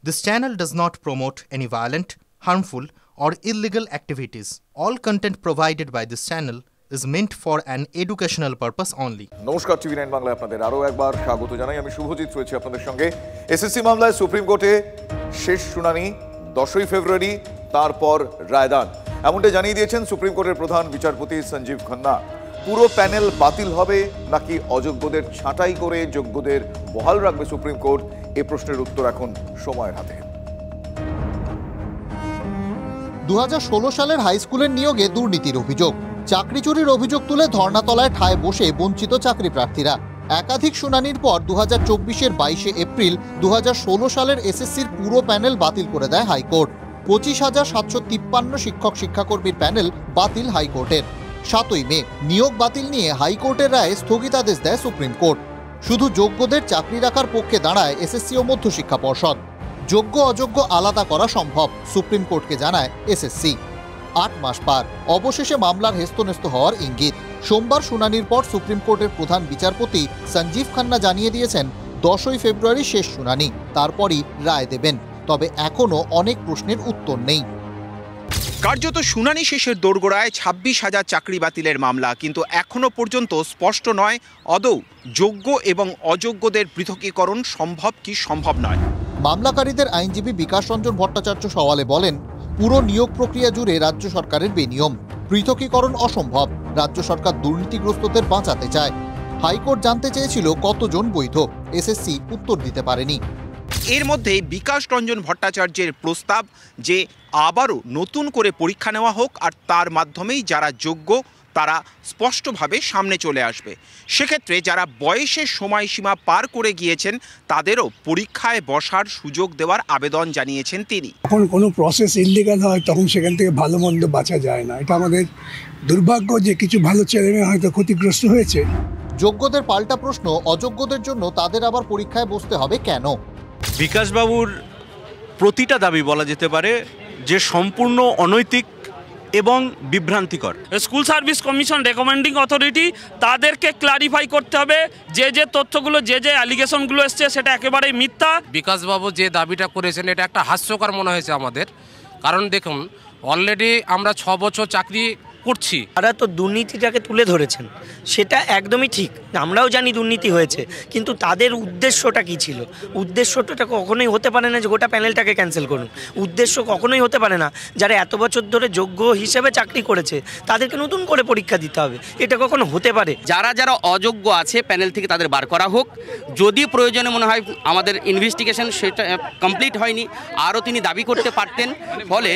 This channel does not promote any violent, harmful, or illegal activities. All content provided by this channel is meant for an educational purpose only. নমস্কার, টিভি9 বাংলায় আপনাদের আরো একবার স্বাগত জানাই। আমি শুভজিৎ রয়েছি আপনাদের সঙ্গে। এসএসসি মামলায় সুপ্রিম কোর্টে শেষ শুনানি 10ই ফেব্রুয়ারি, তারপর রায়দান। এমনটা জানিয়ে দিয়েছেন সুপ্রিম কোর্টের প্রধান বিচারপতি সঞ্জীব খান্না। পুরো প্যানেল বাতিল হবে নাকি অযোগ্যদের ছাঁটাই করে যোগ্যদের বহাল রাখবে সুপ্রিম কোর্ট, এই প্রশ্নের উত্তর এখন সময়ের হাতে। 2016 সালের হাই স্কুলের নিয়োগে দুর্নীতির অভিযোগ, চাকরি চুরির অভিযোগ তুলে ধর্ণাতলায় ঠায় বসে বঞ্চিত চাকরি প্রার্থীরা। একাধিক শুনানির পর 2024-এর 22শে এপ্রিল 2016 সালের এসএসসির পুরো প্যানেল বাতিল করে দেয় হাইকোর্ট। 25,753 শিক্ষক শিক্ষাকর্মীর প্যানেল বাতিল হাইকোর্টের। 7ই মে নিয়োগ বাতিল নিয়ে হাইকোর্টের রায়ে স্থগিতাদেশ দেয় সুপ্রিম কোর্ট। শুধু যোগ্যদের চাকরি রাখার পক্ষে দাঁড়ায় এসএসসি ও মধ্যশিক্ষা পর্ষদ। যোগ্য অযোগ্য আলাদা করা সম্ভব, সুপ্রিম কোর্টকে জানায় এসএসসি। 8 মাস পার, অবশেষে মামলার হেস্তনেস্ত হওয়ার ইঙ্গিত। সোমবার শুনানির পর সুপ্রিম কোর্টের প্রধান বিচারপতি সঞ্জীব খান্না জানিয়ে দিয়েছেন 10ই ফেব্রুয়ারি শেষ শুনানি, তারপরই রায় দেবেন। তবে এখনো অনেক প্রশ্নের উত্তর নেই। কার্যত শুনানি শেষের দোরগোড়ায় 26,000 চাকরি বাতিলের মামলা, কিন্তু এখনো পর্যন্ত স্পষ্ট নয় আদৌ যোগ্য এবং অযোগ্যদের পৃথকীকরণ সম্ভব কি সম্ভব নয়। মামলাকারীদের আইনজীবী বিকাশ রঞ্জন ভট্টাচার্য সওয়ালে বলেন, পুরো নিয়োগ প্রক্রিয়া জুড়ে রাজ্য সরকারের বেনিয়ম, পৃথকীকরণ অসম্ভব। রাজ্য সরকার দুর্নীতিগ্রস্তদের বাঁচাতে চায়। হাইকোর্ট জানতে চেয়েছিল কতজন বৈধ, এসএসসি উত্তর দিতে পারেনি। এর মধ্যে বিকাশ রঞ্জন ভট্টাচার্যের প্রস্তাব যে আবারও নতুন করে পরীক্ষা নেওয়া হোক, আর তার মাধ্যমেই যারা যোগ্য তারা স্পষ্টভাবে সামনে চলে আসবে। সেক্ষেত্রে যারা বয়সের সময়সীমা পার করে গিয়েছেন তাদেরও পরীক্ষায় বসার সুযোগ দেওয়ার আবেদন জানিয়েছেন তিনি। যখন কোনো প্রসেস ইললিগাল হয় তখন সেখান থেকে ভালো মন্দ বাঁচা যায় না। এটা আমাদের দুর্ভাগ্য যে কিছু ভালো ছেলেমেয়ে হয়তো ক্ষতিগ্রস্ত হয়েছে। যোগ্যদের পাল্টা প্রশ্ন, অযোগ্যদের জন্য তাদের আবার পরীক্ষায় বসতে হবে কেন? বিকাশবাবুর প্রতিটা দাবি বলা যেতে পারে যে সম্পূর্ণ অনৈতিক এবং বিভ্রান্তিকর। School service commission recommending authority তাদেরকে ক্লারিফাই করতে হবে যে তথ্যগুলো যে অ্যালিগেশনগুলো এসছে সেটা একেবারেই মিথ্যা। বিকাশবাবু যে দাবিটা করেছেন এটা একটা হাস্যকর মনে হয়েছে আমাদের। কারণ দেখুন, অলরেডি আমরা 6 বছর চাকরি করছি। তারা তো দুর্নীতিটাকে তুলে ধরেছেন, সেটা একদমই ঠিক। আমরাও জানি দুর্নীতি হয়েছে, কিন্তু তাদের উদ্দেশ্যটা কি ছিল? উদ্দেশ্যটা কখনোই হতে পারে না যে গোটা প্যানেলটাকে ক্যান্সেল করুন। উদ্দেশ্য কখনোই হতে পারে না যারা এত বছর ধরে যোগ্য হিসেবে চাকরি করেছে তাদেরকে নতুন করে পরীক্ষা দিতে হবে, এটা কখনো হতে পারে? যারা যারা অযোগ্য আছে প্যানেল থেকে তাদের বার করা হোক। যদি প্রয়োজনে মনে হয় আমাদের ইনভেস্টিগেশন সেটা কমপ্লিট হয়নি, আরও তিনি দাবি করতে পারতেন, ফলে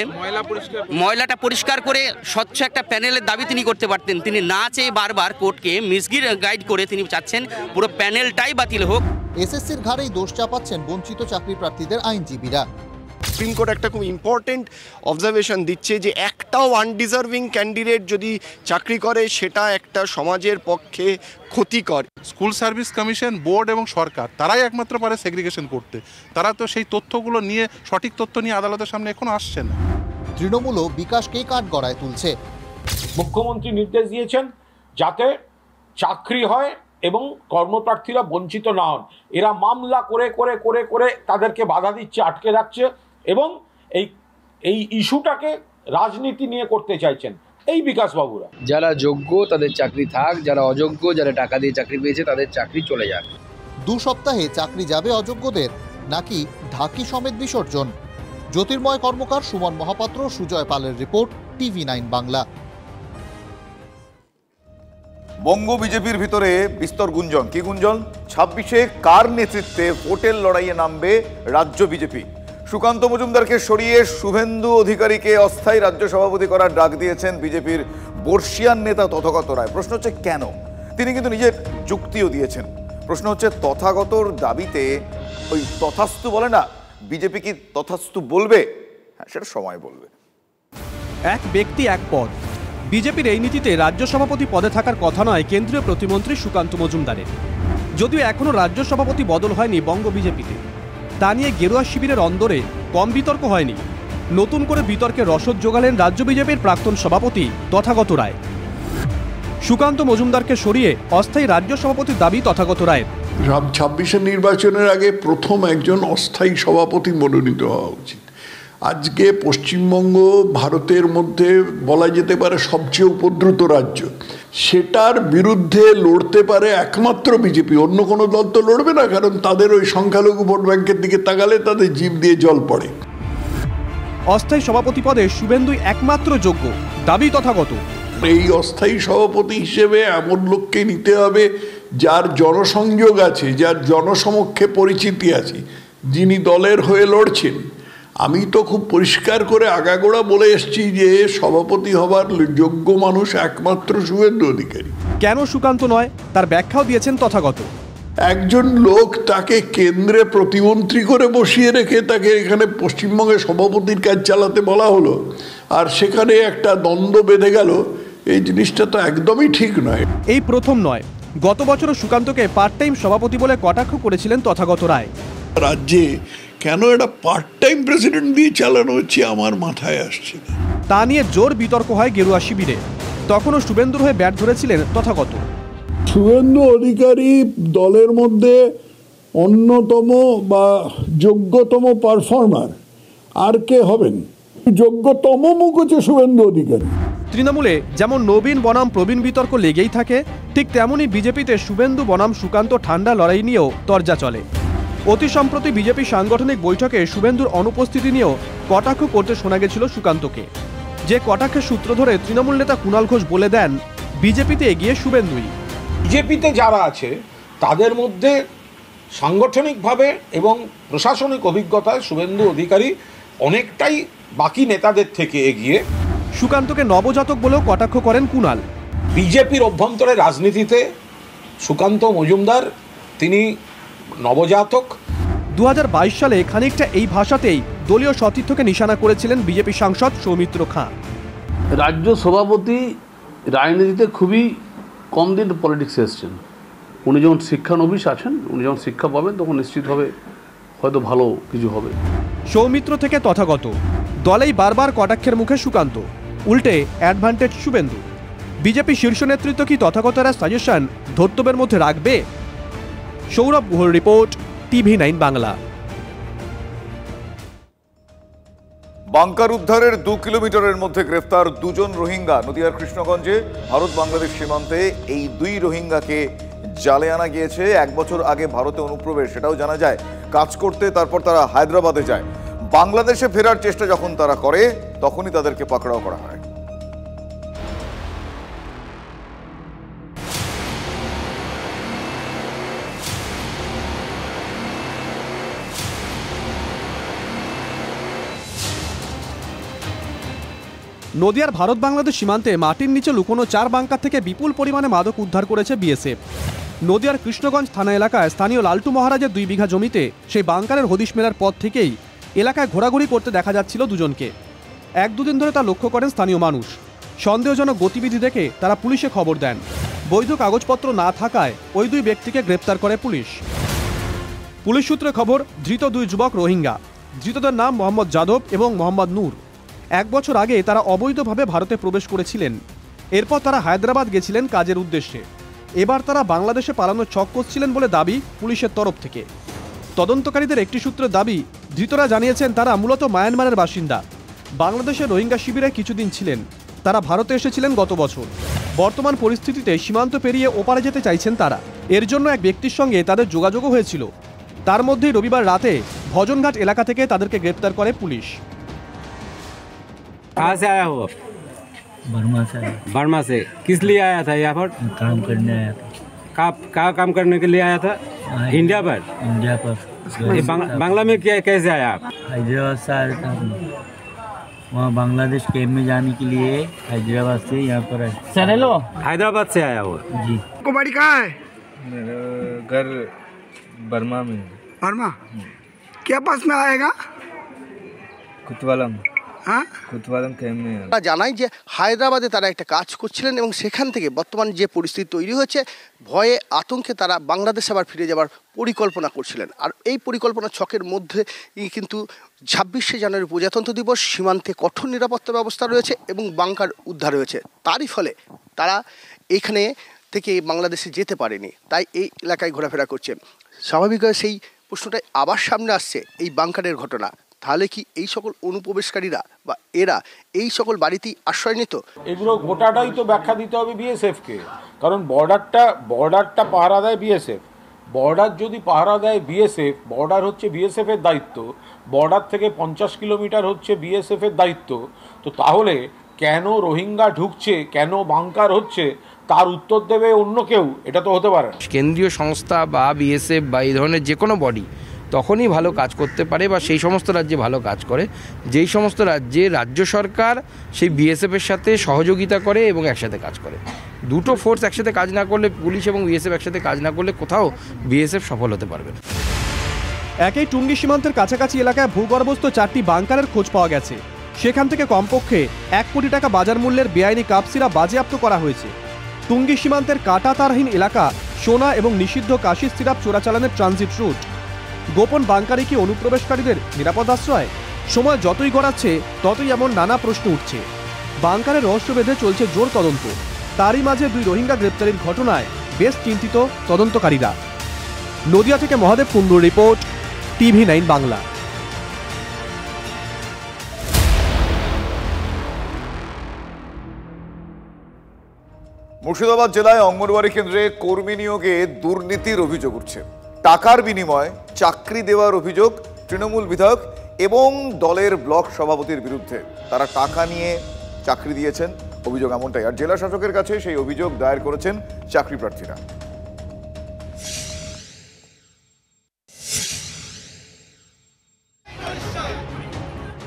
ময়লাটা পরিষ্কার করে স্বচ্ছ একটা প্যানেলের দাবি তিনি করতে পারতেন। তিনি না চেয়ে বারবার কোর্টকে গাইড করে তিনি চাচ্ছেন পুরো প্যানেলটাই বাতিল হোক। এসএসসির ঘাড়েই দোষ চাপাচ্ছেন বঞ্চিত চাকরি প্রার্থীদের আইনজীবীরা। সুপ্রিম কোর্ট একটা খুব ইম্পর্টেন্ট অবজারভেশন দিচ্ছে যে একটাও আনডিজার্ভিং ক্যান্ডিডেট যদি চাকরি করে সেটা একটা সমাজের পক্ষে ক্ষতিকর। স্কুল সার্ভিস কমিশন, বোর্ড এবং সরকার তারাই একমাত্র পারে সেগ্রিগেশন করতে। তারা তো সেই তথ্যগুলো নিয়ে, সঠিক তথ্য নিয়ে আদালতের সামনে এখনো আসছে না। তৃণমূলও বিকাশকেই কাঠগড়ায় তুলছে। মুখ্যমন্ত্রী নির্দেশ দিয়েছেন যাতে চাকরি হয় এবং কর্মপ্রার্থীরা বঞ্চিত না হন। এরা মামলা করে করে করে করে তাদেরকে বাধা দিচ্ছে, আটকে রাখছে এবং এই ইস্যুটাকে রাজনীতি নিয়ে করতে চাইছেন এই বিকাশবাবুরা। যারা যোগ্য তাদের চাকরি থাক, যারা অযোগ্য, যারা টাকা দিয়ে চাকরি পেয়েছে তাদের চাকরি চলে যাক। 2 সপ্তাহে চাকরি যাবে অযোগ্যদের, নাকি ঢাকি সমেত বিসর্জন? জ্যোতির্ময় কর্মকার, সুমন মহাপাত্র, সুজয় পালের রিপোর্ট, টিভি9 বাংলা। বঙ্গ বিজেপির ভিতরে বিস্তর গুঞ্জন। কি গুঞ্জন? 26-এ কার নেতৃত্বে ভোটের লড়াইয়ে নামবে রাজ্য বিজেপি? সুকান্ত মজুমদারকে সরিয়ে শুভেন্দু অধিকারীকে অস্থায়ী রাজ্য সভাপতি করার ডাক দিয়েছেন বিজেপির বর্ষিয়ান নেতা তথাগত রায়। প্রশ্ন হচ্ছে কেন? তিনি কিন্তু নিজের যুক্তিও দিয়েছেন। প্রশ্ন হচ্ছে তথাগতর দাবিতে ওই তথাস্তু বলে না, বিজেপি কি তথাস্তু বলবে? হ্যাঁ, সেটা সময় বলবে। এক ব্যক্তি এক পদ। বিজেপির এই নীতিতে রাজ্য সভাপতি পদে থাকার কথা নয় কেন্দ্রীয় প্রতিমন্ত্রী সুকান্ত মজুমদারের। যদিও এখনও রাজ্য সভাপতি বদল হয়নি বঙ্গ বিজেপিতে, তা নিয়ে গেরুয়া শিবিরের অন্দরে কম বিতর্ক হয়নি। নতুন করে বিতর্কে রসদ জোগালেন রাজ্য বিজেপির প্রাক্তন সভাপতি তথাগত রায়। সুকান্ত মজুমদারকে সরিয়ে অস্থায়ী রাজ্য সভাপতির দাবি তথাগত রায়ের। ছাব্বিশের নির্বাচনের আগে প্রথম একজন অস্থায়ী সভাপতি মনোনীত হওয়া উচিত। আজকে পশ্চিমবঙ্গ ভারতের মধ্যে বলা যেতে পারে সবচেয়ে উপদ্রুত রাজ্য, সেটার বিরুদ্ধে লড়তে পারে একমাত্র বিজেপি, অন্য কোনো দল তো লড়বে না, কারণ তাদের ওই সংখ্যালঘু ভোট ব্যাংকের দিকে তাকালে তাদের জিভ দিয়ে জল পড়ে। অস্থায়ী সভাপতি পদে শুভেন্দুই একমাত্র যোগ্য দাবি তথাগত। এই অস্থায়ী সভাপতি হিসেবে এমন লোককে নিতে হবে যার জনসংযোগ আছে, যার জনসমক্ষে পরিচিতি আছে, যিনি দলের হয়ে লড়ছেন। আমি তো খুব পরিষ্কার করে আগাগোড়া বলে এসেছি যে সভাপতি হবার যোগ্য মানুষ একমাত্র শুভেন্দু অধিকারী। কেন সুকান্ত নয় তার ব্যাখ্যাও দিয়েছেন তথাগত। একজন লোক তাকে কেন্দ্রে প্রতিমন্ত্রী করে বসিয়ে রেখে তাকে এখানে পশ্চিমবঙ্গের সভাপতির কাজ চালাতে বলা হলো, আর সেখানে একটা দ্বন্দ্ব বেঁধে গেল, এই জিনিসটা তো একদমই ঠিক নয়। এই প্রথম নয়, গত বছরও সুকান্তকে পার্ট টাইম সভাপতি বলে কটাক্ষ করেছিলেন তথাগত রায়। রাজ্যে কেন এটা পার্ট টাইম প্রেসিডেন্ট দিয়ে চালানো হচ্ছে আমার মাথায় আসছে না। তা নিয়ে জোর বিতর্ক হয় গেরুয়া শিবিরে, তখনও শুভেন্দুর হয়ে ব্যাট ধরেছিলেন তথাগত। শুভেন্দু অধিকারী দলের মধ্যে অন্যতম বা যোগ্যতম পারফর্মার, আর কে হবেন? যোগ্যতম মুখ হচ্ছে শুভেন্দু অধিকারী। তৃণমূলে যেমন নবীন বনাম প্রবীণ বিতর্ক লেগেই থাকে, ঠিক তেমনই বিজেপিতে শুভেন্দু বনাম সুকান্ত ঠান্ডা লড়াই নিয়েও তরজা চলে। অতি সম্প্রতি বিজেপি সাংগঠনিক বৈঠকে শুভেন্দুর অনুপস্থিতি নিয়েও কটাক্ষ করতে শোনা গেছিল সুকান্তকে, যে কটাক্ষের সূত্র ধরে তৃণমূল নেতা কুণাল ঘোষ বলে দেন বিজেপিতে এগিয়ে শুভেন্দুই। বিজেপিতে যারা আছে তাদের মধ্যে সাংগঠনিকভাবে এবং প্রশাসনিক অভিজ্ঞতায় শুভেন্দু অধিকারী অনেকটাই বাকি নেতাদের থেকে এগিয়ে। সুকান্তকে নবজাতক বলেও কটাক্ষ করেন কুণাল। বিজেপির অভ্যন্তরে রাজনীতিতে সুকান্ত মজুমদার তিনি নবজাতক। 2022 সালে খানিকটা এই ভাষাতেই দলীয় সতীর্থকে নিশানা করেছিলেন বিজেপি সাংসদ সৌমিত্র খাঁ। রাজ্য সভাপতি রাজনীতিতে খুবই কম দিন পলিটিক্সে এসছেন। উনি যখন শিক্ষানবিশ আছেন, উনি যখন শিক্ষা পাবেন তখন নিশ্চিতভাবে হয়তো ভালো কিছু হবে। সৌমিত্র থেকে তথাগত দলেই বারবার কটাক্ষের মুখে সুকান্ত, উল্টে অ্যাডভান্টেজ শুভেন্দু। বিজেপি শীর্ষ নেতৃত্ব কি তথাগতরা সাজেশন ধর্তব্যের মধ্যে রাখবে? সৌরভ গুহর রিপোর্ট, TV9 বাংলা। বাংকার উদ্ধারের 2 কিলোমিটারের মধ্যে গ্রেফতার 2 জন রোহিঙ্গা। নদিয়ার কৃষ্ণগঞ্জে ভারত বাংলাদেশ সীমান্তে এই 2 রোহিঙ্গাকে জালে আনা গিয়েছে। 1 বছর আগে ভারতে অনুপ্রবেশ, সেটাও জানা যায়। কাজ করতে তারপর তারা হায়দ্রাবাদে যায়। বাংলাদেশে ফেরার চেষ্টা যখন তারা করে তখনই তাদেরকে পাকড়াও করা হয়। নদিয়ার ভারত বাংলাদেশ সীমান্তে মাটির নিচে লুকোনো 4 বাংকার থেকে বিপুল পরিমাণে মাদক উদ্ধার করেছে বিএসএফ। নদিয়ার কৃষ্ণগঞ্জ থানা এলাকায় স্থানীয় লালটু মহারাজের 2 বিঘা জমিতে সেই বাংকারের হদিশ মেলার পর থেকেই এলাকায় ঘোরাঘুরি করতে দেখা যাচ্ছিল দুজনকে। 1-2 দিন ধরে তা লক্ষ্য করেন স্থানীয় মানুষ। সন্দেহজনক গতিবিধি দেখে তারা পুলিশে খবর দেন। বৈধ কাগজপত্র না থাকায় ওই 2 ব্যক্তিকে গ্রেপ্তার করে পুলিশ। পুলিশ সূত্রে খবর, ধৃত 2 যুবক রোহিঙ্গা। ধৃতদের নাম মোহাম্মদ যাদব এবং মোহাম্মদ নূর। 1 বছর আগে তারা অবৈধভাবে ভারতে প্রবেশ করেছিলেন। এরপর তারা হায়দ্রাবাদ গেছিলেন কাজের উদ্দেশ্যে। এবার তারা বাংলাদেশে পালানোর ছক কষছিলেন বলে দাবি পুলিশের তরফ থেকে। তদন্তকারীদের একটি সূত্রের দাবি, ধৃতরা জানিয়েছেন তারা মূলত মায়ানমারের বাসিন্দা। বাংলাদেশের রোহিঙ্গা শিবিরে কিছুদিন ছিলেন। তারা ভারতে এসেছিলেন গত বছর। বর্তমান পরিস্থিতিতে সীমান্ত পেরিয়ে ওপারে যেতে চাইছেন তারা। এর জন্য এক ব্যক্তির সঙ্গে তাদের যোগাযোগও হয়েছিল। তার মধ্যেই রবিবার রাতে ভজনঘাট এলাকা থেকে তাদেরকে গ্রেপ্তার করে পুলিশ। कहाँ से आया हो? बर्मा से। बर्मा से किस लिए आया था यहाँ पर? काम करने आया था। कहाँ काम करने के लिए आया था? इंडिया पर। इंडिया पर। बांग्ला में क्या कैसे आया आप? हैदराबाद से आया था। वहाँ बांग्लादेश कैंप में जाने के लिए हैदराबाद से यहाँ पर आया। चले लो। हैदराबाद से आया हो? जी। कुमारी कहाँ है? मेरा घर बर्मा में। बर्मा? क्या पास में आएगा? कुतवालम। জানাই যে হায়দ্রাবাদে তারা একটা কাজ করছিলেন এবং সেখান থেকে বর্তমান যে পরিস্থিতি তৈরি হয়েছে, ভয়ে আতঙ্কে তারা বাংলাদেশে আবার ফিরে যাবার পরিকল্পনা করছিলেন। আর এই পরিকল্পনা ছকের মধ্যে কিন্তু 26শে জানুয়ারি প্রজাতন্ত্র দিবস, সীমান্তে কঠোর নিরাপত্তা ব্যবস্থা রয়েছে এবং বাংকার উদ্ধার হয়েছে। তারই ফলে তারা এখানে থেকে বাংলাদেশে যেতে পারেনি, তাই এই এলাকায় ঘোরাফেরা করছে। স্বাভাবিকভাবে সেই প্রশ্নটাই আবার সামনে আসছে, এই বাংকারের ঘটনা। তাহলে কি এই সকল অনুপ্রবেশকারীরা বা এরা এই সকল বাড়িতেই আশ্রয় নিত? এগুলো গোটাটাই তো ব্যাখ্যা দিতে হবে বিএসএফকে, কারণ বর্ডারটা পাহারা দেয় বিএসএফ। বর্ডার যদি পাহারা দেয় বিএসএফ, বর্ডার হচ্ছে বিএসএফের দায়িত্ব, বর্ডার থেকে 50 কিলোমিটার হচ্ছে বিএসএফের দায়িত্ব, তো তাহলে কেন রোহিঙ্গা ঢুকছে, কেন বাংকার হচ্ছে, তার উত্তর দেবে অন্য কেউ? এটা তো হতে পারে না। কেন্দ্রীয় সংস্থা বা বিএসএফ বা এই ধরনের যে কোনো বডি তখনই ভালো কাজ করতে পারে বা সেই সমস্ত রাজ্যে ভালো কাজ করে যেই সমস্ত রাজ্যে রাজ্য সরকার সেই বিএসএফের সাথে সহযোগিতা করে এবং একসাথে কাজ করে। দুটো ফোর্স একসাথে কাজ না করলে, পুলিশ এবং বিএসএফ একসাথে কাজ না করলে কোথাও বিএসএফ সফল হতে পারবে না। একই টুঙ্গি সীমান্তের কাছাকাছি এলাকায় ভূগর্ভস্থ 4টি বাংকারের খোঁজ পাওয়া গেছে। সেখান থেকে কমপক্ষে 1 কোটি টাকা বাজার মূল্যের বেআইনি কাপসিরা বাজেয়াপ্ত করা হয়েছে। টুঙ্গি সীমান্তের কাঁটাতারহীন এলাকা সোনা এবং নিষিদ্ধ কাশির সিরাপ চোরাচালানের ট্রানজিট রুট। গোপন বাংকারই কি অনুপ্রবেশকারীদের নিরাপদ আশ্রয়? সময় যতই গড়াচ্ছে ততই এমন নানা প্রশ্ন উঠছে। বাংকারের রহস্য বেঁধে চলছে জোর তদন্ত। তারই মাঝে 2 রোহিঙ্গা গ্রেপ্তারির ঘটনায় বেশ চিন্তিত তদন্তকারীরা। নদিয়া থেকে মহাদেব কুণ্ডুর রিপোর্ট, TV9 বাংলা। মুর্শিদাবাদ জেলায় অঙ্গনওয়াড়ি কেন্দ্রে কর্মী নিয়োগে দুর্নীতির অভিযোগ উঠছে। টাকার বিনিময়ে চাকরি দেওয়ার অভিযোগ তৃণমূল বিধায়ক এবং দলের ব্লক সভাপতির বিরুদ্ধে। তারা টাকা নিয়ে চাকরি দিয়েছেন, অভিযোগ এমনটাই। আর জেলা শাসকের কাছে সেই অভিযোগ দায়ের করেছেন চাকরি প্রার্থীরা।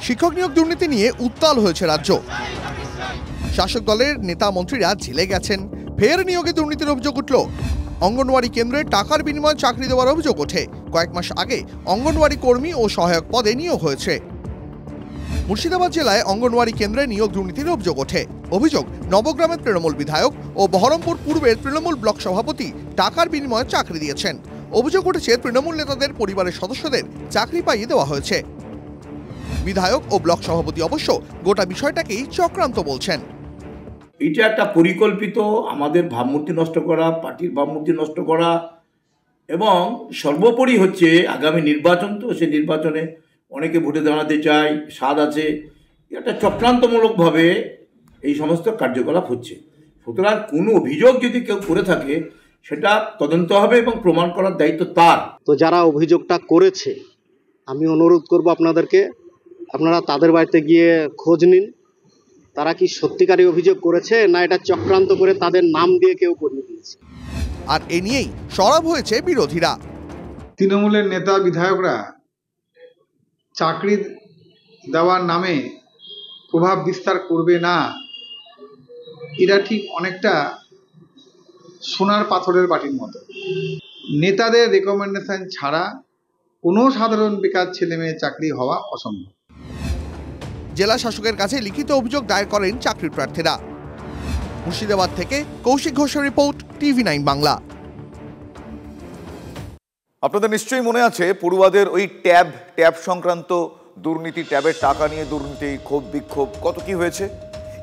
শিক্ষক নিয়োগ দুর্নীতি নিয়ে উত্তাল হয়েছে রাজ্য। শাসক দলের নেতা মন্ত্রীরা জেলে গেছেন, ফের নিয়োগে দুর্নীতির অভিযোগ উঠল। অঙ্গনওয়াড়ি কেন্দ্রে টাকার বিনিময়ে চাকরি দেওয়ার অভিযোগ ওঠে। কয়েক মাস আগে অঙ্গনওয়াড়ি কর্মী ও সহায়ক পদে নিয়োগ হয়েছে। মুর্শিদাবাদ জেলায় অঙ্গনওয়াড়ি কেন্দ্রে নিয়োগ দুর্নীতির অভিযোগ ওঠে। অভিযোগ, নবগ্রামের তৃণমূল বিধায়ক ও বহরমপুর পূর্বের তৃণমূল ব্লক সভাপতি টাকার বিনিময়ে চাকরি দিয়েছেন। অভিযোগ উঠেছে তৃণমূল নেতাদের পরিবারের সদস্যদের চাকরি পাইয়ে দেওয়া হয়েছে। বিধায়ক ও ব্লক সভাপতি অবশ্য গোটা বিষয়টাকেই চক্রান্ত বলছেন। এটা একটা পরিকল্পিত, আমাদের ভাবমূর্তি নষ্ট করা, পার্টির ভাবমূর্তি নষ্ট করা, এবং সর্বোপরি হচ্ছে আগামী নির্বাচন, তো সেই নির্বাচনে অনেকে ভোটে দাঁড়াতে চায়, স্বাদ আছে, একটা চক্রান্তমূলকভাবে এই সমস্ত কার্যকলাপ হচ্ছে। সুতরাং কোনো অভিযোগ যদি কেউ করে থাকে সেটা তদন্ত হবে এবং প্রমাণ করার দায়িত্ব তার। তো যারা অভিযোগটা করেছে, আমি অনুরোধ করব আপনাদেরকে, আপনারা তাদের বাড়িতে গিয়ে খোঁজ নিন, তারা কি সত্যিকারই অভিযোগ করেছে না এটা চক্রান্ত করে তাদের নাম দিয়ে কেউ করিয়ে দিয়েছে। আর এ নিয়েই সরব হয়েছে বিরোধীরা। তৃণমূলের নেতা বিধায়করা চাকরি দেওয়ার নামে প্রভাব বিস্তার করবে না, এরা ঠিক অনেকটা সোনার পাথরের বাটির মতো। নেতাদের রেকমেন্ডেশন ছাড়া কোনো সাধারণ বেকার ছেলে মেয়ে চাকরি হওয়া অসম্ভব। জেলা শাসকের কাছে লিখিত অভিযোগ দায়ের করেন চাকরি প্রার্থীরা। মুর্শিদাবাদ থেকে কৌশিক ঘোষের রিপোর্ট, TV9 বাংলা। আপনাদের নিশ্চয়ই মনে আছে পড়ুয়াদের ওই ট্যাব সংক্রান্ত দুর্নীতি, ট্যাবের টাকা নিয়ে দুর্নীতি, ক্ষোভ বিক্ষোভ, কত কি হয়েছে।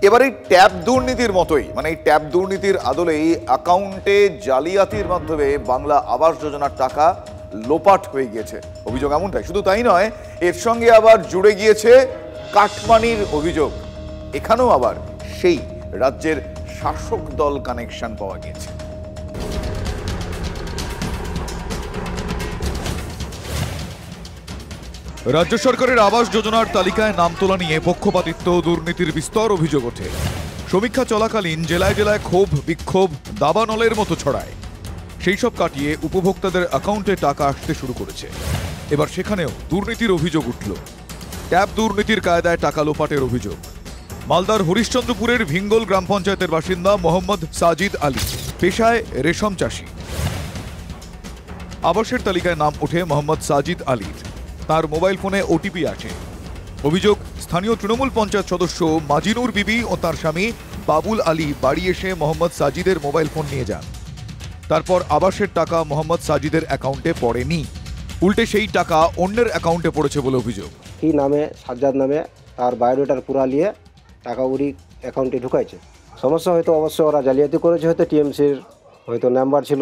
এবার এই ট্যাব দুর্নীতির মতোই, মানে এই ট্যাব দুর্নীতির আদলে এই অ্যাকাউন্টে জালিয়াতির মাধ্যমে বাংলা আবাস যোজনার টাকা লোপাট হয়ে গিয়েছে, অভিযোগ এমনটাই। শুধু তাই নয়, এর সঙ্গে আবার জুড়ে গিয়েছে কাটমানির অভিযোগ। এখানেও আবার সেই রাজ্যের শাসক দল কানেকশন পাওয়া গিয়েছে। রাজ্য সরকারের আবাস যোজনার তালিকায় নাম তোলা নিয়ে পক্ষপাতিত্ব, দুর্নীতির বিস্তর অভিযোগ ওঠে। সমীক্ষা চলাকালীন জেলায় জেলায় ক্ষোভ বিক্ষোভ দাবানলের মতো ছড়ায়। সেই সব কাটিয়ে উপভোক্তাদের অ্যাকাউন্টে টাকা আসতে শুরু করেছে। এবার সেখানেও দুর্নীতির অভিযোগ উঠল। ট্যাব দুর্নীতির কায়দায় টাকা লোপাটের অভিযোগ। মালদার হরিশ্চন্দ্রপুরের ভিঙ্গল গ্রাম পঞ্চায়েতের বাসিন্দা মোহাম্মদ সাজিদ আলী, পেশায় রেশম চাষি। আবাসের তালিকায় নাম ওঠে মোহাম্মদ সাজিদ আলীর। তার মোবাইল ফোনে ওটিপি আসে। অভিযোগ, স্থানীয় তৃণমূল পঞ্চায়েত সদস্য মাজিনুর বিবি ও তার স্বামী বাবুল আলী বাড়ি এসে মোহাম্মদ সাজিদের মোবাইল ফোন নিয়ে যান। তারপর আবাসের টাকা মোহাম্মদ সাজিদের অ্যাকাউন্টে পড়েনি, উল্টে সেই টাকা অন্যের অ্যাকাউন্টে পড়েছে বলে অভিযোগ। কি নামে, সাজ্জাদ নামে, তার বায়োডাটার পুরা নিয়ে টাকা উড়ি অ্যাকাউন্টে ঢুকাইছে। সমস্যা হয়তো অবশ্য ওরা জালিয়াতি করেছে, হয়তো টিএমসির হয়তো নাম্বার ছিল,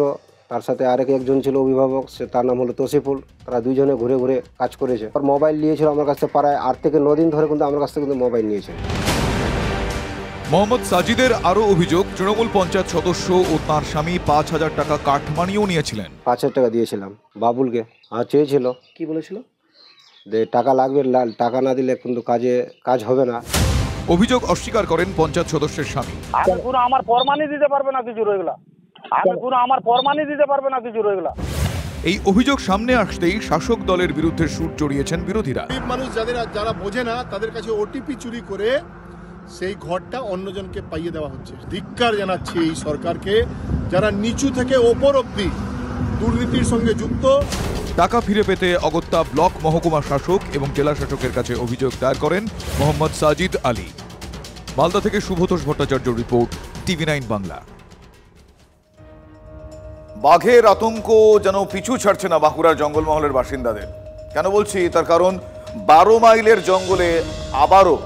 তার সাথে একজন ছিল অভিভাবক, সে তার নাম হলো তসিফুল। তারা দুইজনে ঘুরে ঘুরে কাজ করেছে। আর মোবাইল নিয়েছিল আমার কাছ থেকে প্রায় 8 থেকে 9 দিন ধরে, কিন্তু আমার কাছ থেকে কিন্তু মোবাইল নিয়েছে। মোহাম্মদ সাজিদের আরও অভিযোগ, তৃণমূল পঞ্চায়েত সদস্য ও তাঁর স্বামী 5,000 টাকা কাঠমানিও নিয়েছিলেন। 5,000 টাকা দিয়েছিলাম বাবুলকে। আর চেয়েছিল, কি বলেছিল, যে টাকা লাগবে, টাকা না দিলে কিন্তু কাজ হবে না। অভিযোগ অস্বীকার করেন পঞ্চায়েত সদস্যের স্বামী। আমার প্রমাণই দিতে পারবে না কিছু রইগলা, আমার প্রমাণই দিতে পারবে না কিছু রইগলা। এই অভিযোগ সামনে আসতেই শাসক দলের বিরুদ্ধে সুর চড়িয়েছেন বিরোধীরা। মানুষ যারা বোঝে না তাদের কাছে ওটিপি চুরি করে সেই ঘরটা অন্যজনকে পাইয়ে দেওয়া হচ্ছে। ধিক্কার জানাচ্ছি এই সরকারকে, যারা নিচু থেকে ওপর অব্দি দুর্নীতির সঙ্গে যুক্ত। টাকা ফিরে পেতে অগত্যা ব্লক মহকুমা শাসক এবং জেলা শাসকের কাছে অভিযোগ দায়ের করেন মোহাম্মদ সাজিদ আলী। মালদা থেকে শুভতোষ ভট্টাচার্য রিপোর্ট, TV9 বাংলা। বাঘের আতঙ্ক যেন পিছু ছাড়ছে না বাঁকুড়ার জঙ্গলমহলের বাসিন্দাদের। কেন বলছি, তার কারণ 12 মাইলের জঙ্গলে আবারও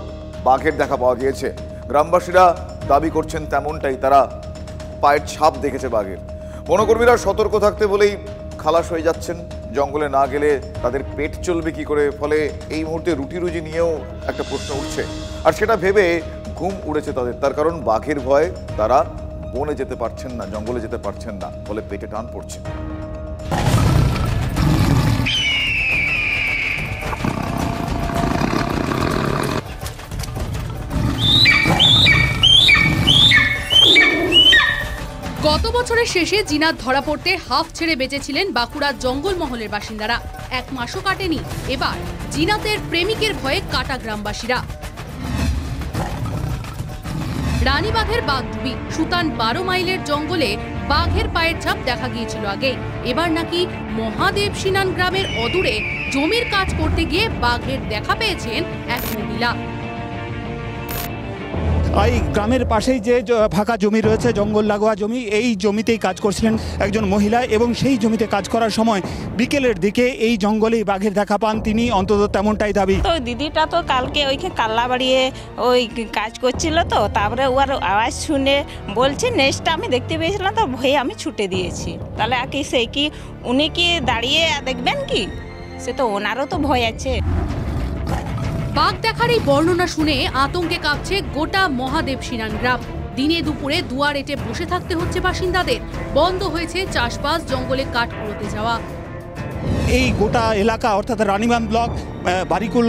বাঘের দেখা পাওয়া গিয়েছে। গ্রামবাসীরা দাবি করছেন তেমনটাই, তারা পায়ের ছাপ দেখেছে বাঘের। বনকর্মীরা সতর্ক থাকতে বলেই খালাস হয়ে যাচ্ছেন। জঙ্গলে না গেলে তাদের পেট চলবে কি করে, ফলে এই মুহূর্তে রুটি রুজি নিয়েও একটা প্রশ্ন উঠছে। আর সেটা ভেবে ঘুম উড়েছে তাদের, তার কারণ বাঘের ভয়ে তারা বনে যেতে পারছেন না, জঙ্গলে যেতে পারছেন না, ফলে পেটে টান পড়ছে। গত বছরের শেষে জিনাত ধরা পড়তে হাফ ছেড়ে বেঁচেছিলেন বাঁকুড়ার জঙ্গলমহলের বাসিন্দারা। 1 মাসও কাটেনি, এবার জিনাতের প্রেমিকের ভয়ে কাটা গ্রামবাসীরা। রানীবাঁধের বাঘডুবি, সুতান 12 মাইলের জঙ্গলে বাঘের পায়ের ছাপ দেখা গিয়েছিল আগে। এবার নাকি মহাদেব সিনান গ্রামের অদূরে জমির কাজ করতে গিয়ে বাঘের দেখা পেয়েছেন এক মহিলা। এই গ্রামের পাশেই যে ফাঁকা জমি রয়েছে, জঙ্গল লাগোয়া জমি, এই জমিতেই কাজ করছিলেন একজন মহিলা এবং সেই জমিতে কাজ করার সময় বিকেলের দিকে এই জঙ্গলেই বাঘের দেখা পান তিনি, অন্তত তেমনটাই দাবি। তো দিদিটা তো কালকে ওইখানে কাল্লা বাড়িয়ে ওই কাজ করছিল, তো তারপরে ওর আওয়াজ শুনে বলছে নেক্সটটা আমি দেখতে পেয়েছিলাম, তো ভয়ে আমি ছুটে দিয়েছি। তাহলে আর কি সেই কি উনি কি দাঁড়িয়ে দেখবেন কি, সে তো ওনারও তো ভয় আছে। বাঘ দেখার এই বর্ণনা শুনে আতঙ্কে কাঁপছে গোটা মহাদেব সিনান গ্রাম। দিনে দুপুরে দুয়ার এঁটে বসে থাকতে হচ্ছে বাসিন্দাদের। বন্ধ হয়েছে চাষবাস, জঙ্গলে কাঠ কুড়োতে যাওয়া। এই গোটা এলাকা অর্থাৎ রানীবাঁধ ব্লক, বারিকুল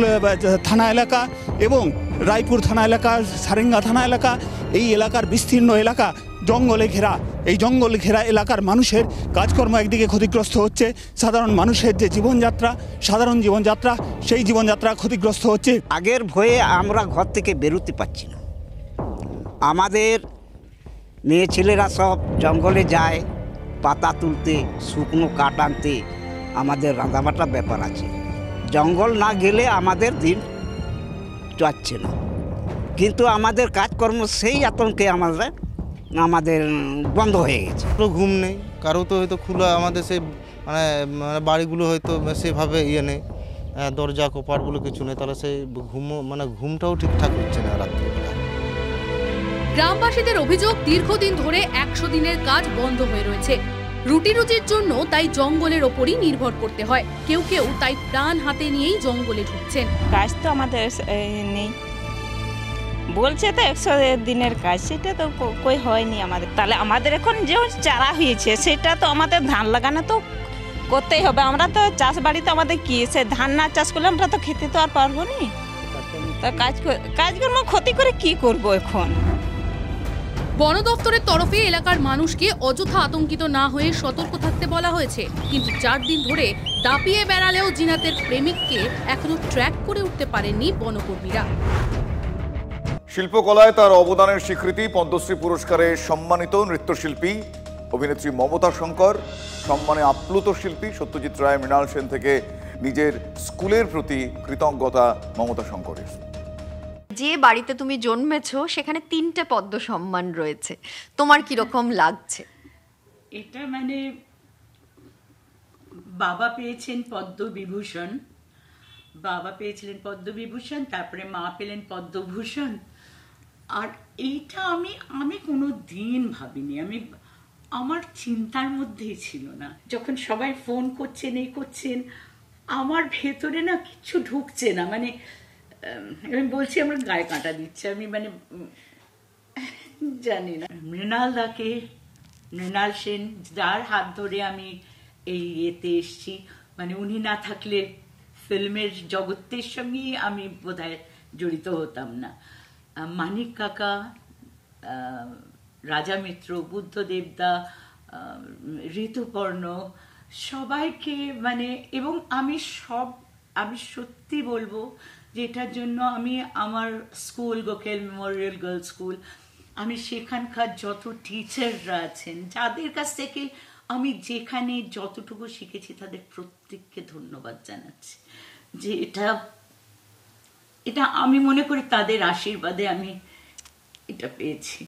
থানা এলাকা এবং রায়পুর থানা এলাকা, সারেঙ্গা থানা এলাকা, এই এলাকার বিস্তীর্ণ এলাকা জঙ্গলে ঘেরা। এই জঙ্গল ঘেরা এলাকার মানুষের কাজকর্ম একদিকে ক্ষতিগ্রস্ত হচ্ছে, সাধারণ মানুষের যে জীবনযাত্রা, সাধারণ জীবনযাত্রা, সেই জীবনযাত্রা ক্ষতিগ্রস্ত হচ্ছে। আগের ভয়ে আমরা ঘর থেকে বেরোতে পারছি না। আমাদের মেয়ে ছেলেরা সব জঙ্গলে যায় পাতা তুলতে, শুকনো কাঠ আনতে। আমাদের রাঁধাবাটা ব্যাপার আছে, জঙ্গল না গেলে আমাদের দিন যাচ্ছে না। কিন্তু আমাদের কাজকর্ম সেই আতঙ্কে আমাদের বন্ধ হয়ে গেছে। ঘুম নেই কারো, তো হয়তো খোলা আমাদের সেই মানে বাড়িগুলো হয়তো সেভাবে নেই, দরজা কোপারগুলো কিছু নেই, তাহলে সেই ঘুমটাও ঠিকঠাক হচ্ছে না রাত্রিবেলা। গ্রামবাসীদের অভিযোগ, দীর্ঘদিন ধরে 100 দিনের কাজ বন্ধ হয়ে রয়েছে। রুটি রুজির জন্য তাই জঙ্গলের ওপরই নির্ভর করতে হয়। কেউ কেউ তাই প্রাণ হাতে নিয়েই জঙ্গলে ঢুকছেন। কাজ তো আমাদের নেই, বলছে তো 100 দিনের কাজ, সেটা তো কই হয়নি আমাদের। তাহলে আমাদের এখন যে চারা হয়েছে সেটা তো আমাদের ধান লাগানো তো করতেই হবে। আমরা তো চাষ বাড়িতে আমাদের কি, সে ধান না চাষ করলে আমরা তো খেতে তো আর পারবো না। তো কাজকর্ম ক্ষতি করে কি করব এখন। বন দপ্তরের তরফে এলাকার মানুষকে অযথা আতঙ্কিত না হয়ে সতর্ক থাকতে বলা হয়েছে, কিন্তু 4 দিন ধরে দাপিয়ে বেড়ালেও জিনাতের প্রেমিককে এখনো ট্র্যাক করে উঠতে পারেননি বনকর্মীরা। শিল্পকলায় তার অবদানের স্বীকৃতি, পদ্মশ্রী পুরস্কারে সম্মানিত নৃত্যশিল্পী অভিনেত্রী মমতা শঙ্কর, সম্মানে আপ্লুত শিল্পী সত্যজিৎ রায়, মৃণাল সেন থেকে নিজের স্কুলের প্রতি কৃতজ্ঞতা মমতা শঙ্করের। যে বাড়িতে তুমি জন্মেছো সেখানে 3টে পদ্ম সম্মান রয়েছে, তোমার কিরকম লাগছে? এটা বাবা পেয়েছেন পদ্মবিভূষণ, তারপরে মা পেলেন পদ্মভূষণ। আর এইটা আমি কোনো দিন ভাবিনি, আমি আমার চিন্তার মধ্যেই ছিল না। যখন সবাই ফোন করছেন এই করছেন, আমার ভেতরে না কিছু ঢুকছে না, মানে আমি বলছি আমার গায়ে কাঁটা দিচ্ছে, আমি মানে জানি না। মৃণাল সেন, যার হাত ধরে আমি এই এতে এসছি, মানে উনি না থাকলে ফিল্মের জগতের সঙ্গেই আমি বোধহয় জড়িত হতাম না। মানিক কাকা, রাজা মিত্র, বুদ্ধ দেবদা, ঋতুপর্ণ, সবাইকে মানে, এবং আমি সত্যি বলবো যে এটার জন্য আমি আমার school, Gokhale Memorial girls school, আমি সেখানকার যত টিচাররা আছেন, যাদের কাছ থেকে আমি যেখানে যতটুকু শিখেছি, তাদের প্রত্যেককে ধন্যবাদ জানাচ্ছি। যে এটা আমি মনে করি তাদের আশীর্বাদে আমি এটা পেয়েছি।